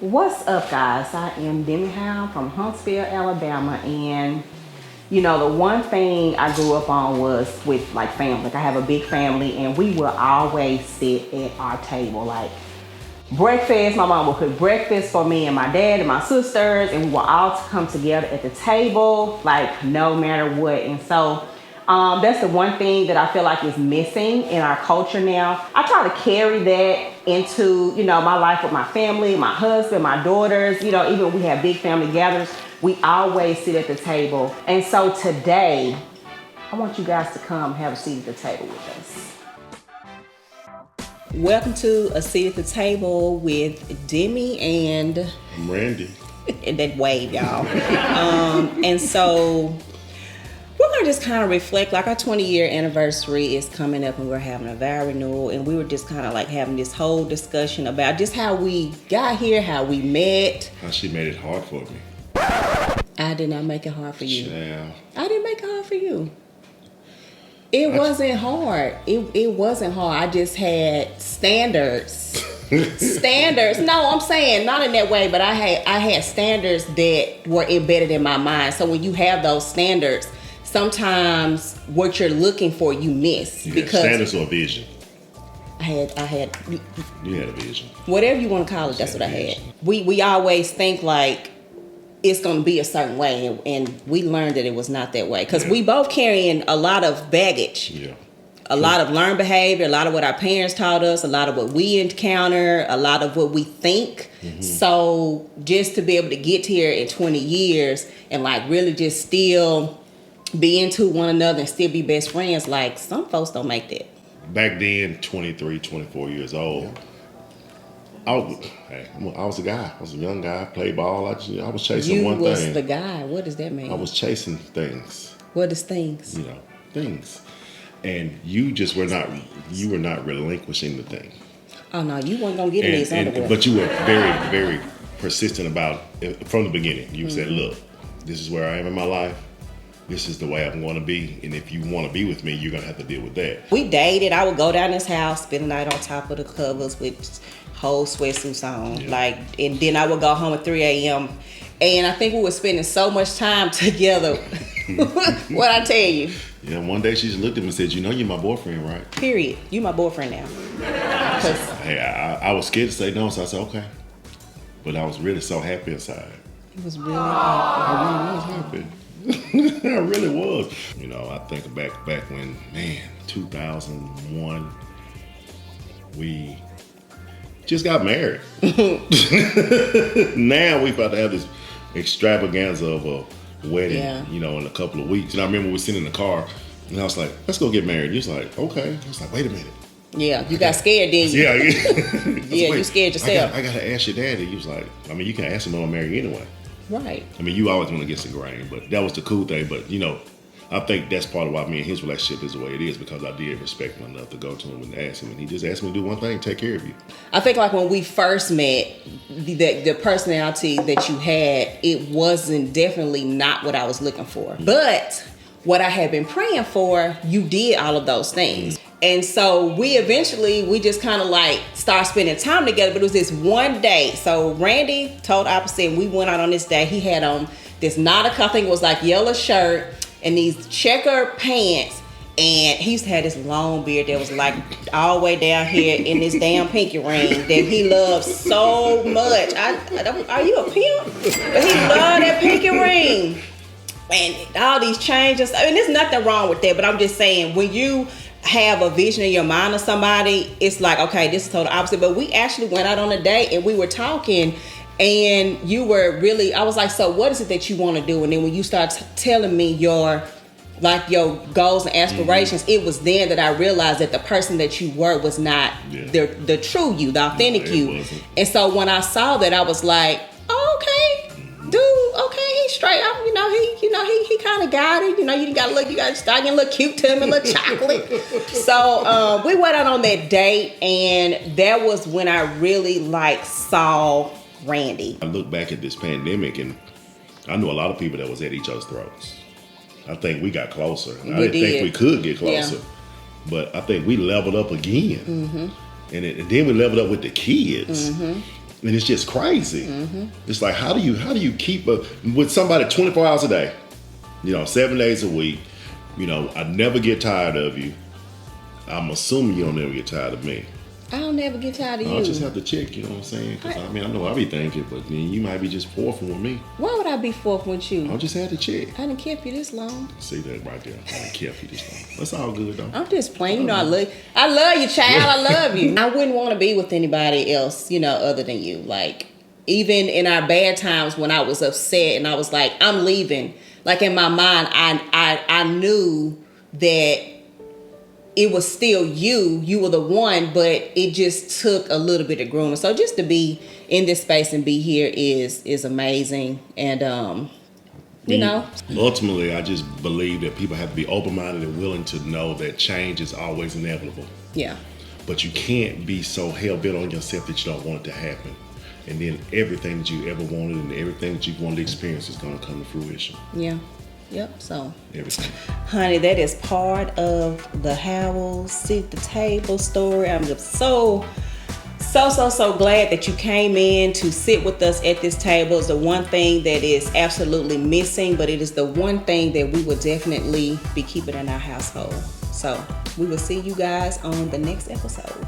What's up, guys? I am Demi from Huntsville, Alabama, and the one thing I grew up on was with like family. Like I have a big family, and we will always sit at our table. Like breakfast, my mom would cook breakfast for me and my dad and my sisters, and we will all come together at the table, like no matter what. And so that's the one thing that I feel like is missing in our culture now. I try to carry that into, my life with my family, my husband, my daughters, even when we have big family gatherings, we always sit at the table. And so today, I want you guys to come have a seat at the table with us. Welcome to A Seat at the Table with Demi and Randy. And that wave, y'all. And so we're going to just kind of reflect, like our 20-year anniversary is coming up and we're having a vow renewal, and we were just kind of like having this whole discussion about just how we got here, how we met. How she made it hard for me. I did not make it hard for you. Yeah. I didn't make it hard for you. It wasn't hard. It wasn't hard. I just had standards. Standards. No, I'm saying not in that way, but I had standards that were embedded in my mind. So when you have those standards, sometimes what you're looking for you miss. You because had standards or vision? I had You had a vision. Whatever you want to call it, that's what I had. We always think like it's going to be a certain way, and we learned that it was not that way, because we both carrying a lot of baggage. Yeah. A lot of learned behavior, a lot of what our parents taught us, a lot of what we encounter, a lot of what we think. Mm-hmm. So just to be able to get here in 20 years and like really just still be into one another and still be best friends, like some folks don't make that. Back then, 23, 24 years old, I was a guy. I was a young guy, played ball. I was chasing one thing. You was the guy. What does that mean? I was chasing things. What is things? Things. And you just were not relinquishing the thing. Oh no, you weren't gonna get in these underwear. But you were very, very persistent about it from the beginning. You said, look, this is where I am in my life. This is the way I'm going to be. And if you want to be with me, you're going to have to deal with that. We dated. I would go down his house, spend the night on top of the covers with whole sweatsuits on. Yeah. And then I would go home at 3 a.m. And I think we were spending so much time together. What'd I tell you? Yeah, one day she just looked at me and said, you're my boyfriend, right? Period. You my boyfriend now. Hey, I was scared to say no, so I said, okay. But I was really so happy inside. It was really happy. I really was happy. I really was. I think back when, 2001, we just got married. Now we about to have this extravaganza of a wedding, in a couple of weeks. And I remember we were sitting in the car, and I was like, let's go get married. He was like, okay. I was like, wait a minute. Yeah, you got scared, didn't you? Yeah. Yeah, you scared yourself. I got to ask your daddy. He was like, you can ask him when I'm married anyway. Right. You always went against the grain, but that was the cool thing. But, I think that's part of why me and his relationship is the way it is, because I did respect him enough to go to him and ask him. And he just asked me to do one thing, take care of you. I think like when we first met, the personality that you had, it wasn't definitely not what I was looking for. But what I had been praying for, you did all of those things. And so we just kind of like started spending time together, but it was this one day. So Randy told opposite, and we went out on this day. He had on this Nautica, I think it was like yellow shirt and these checker pants. And he used to have this long beard that was like all the way down here in this damn pinky ring that he loved so much. Are you a pimp? But he loved that pinky ring. And all these changes. There's nothing wrong with that, but I'm just saying, when you have a vision in your mind of somebody, it's like, okay, this is total opposite. But we actually went out on a date and we were talking, and you were really, I was like, so what is it that you want to do? And then when you start telling me your goals and aspirations, it was then that I realized that the person that you were was not the true you, the authentic you. Wasn't. And so when I saw that, I was like, oh, okay, dude, okay, he's straight up, he kind of got it. You got to start getting a little cute to him, a little chocolate. So we went out on that date, and that was when I really saw Randy. I look back at this pandemic, and I knew a lot of people that was at each other's throats. I think we got closer. I didn't think we could get closer. Yeah. But I think we leveled up again. Mm-hmm. And then we leveled up with the kids. Mm-hmm. And it's just crazy. It's like, how do you keep with somebody 24 hours a day, 7 days a week, I never get tired of you. I'm assuming you don't ever get tired of me. I don't ever get tired of you. I just have to check, you know what I'm saying? Because I know I be thinking, but then you might be just fourth with me. Why would I be fourth with you? I just had to check. I done kept you this long. See that right there? I done kept you this long. That's all good though. I'm just playing. I love you, child. I love you. I wouldn't want to be with anybody else, other than you. Like, even in our bad times when I was upset and I was like, I'm leaving. Like, in my mind, I knew that it was still you were the one, but it just took a little bit of grooming. So just to be in this space and be here is amazing. And ultimately, I just believe that people have to be open-minded and willing to know that change is always inevitable. Yeah. But you can't be so hell-bent on yourself that you don't want it to happen. And then everything that you ever wanted and everything that you wanted to experience is going to come to fruition. Yeah. Yep, so everything. Honey, that is part of the Howells Sit the Table story. I'm just so glad that you came in to sit with us at this table. It's the one thing that is absolutely missing, but it is the one thing that we will definitely be keeping in our household. So we will see you guys on the next episode.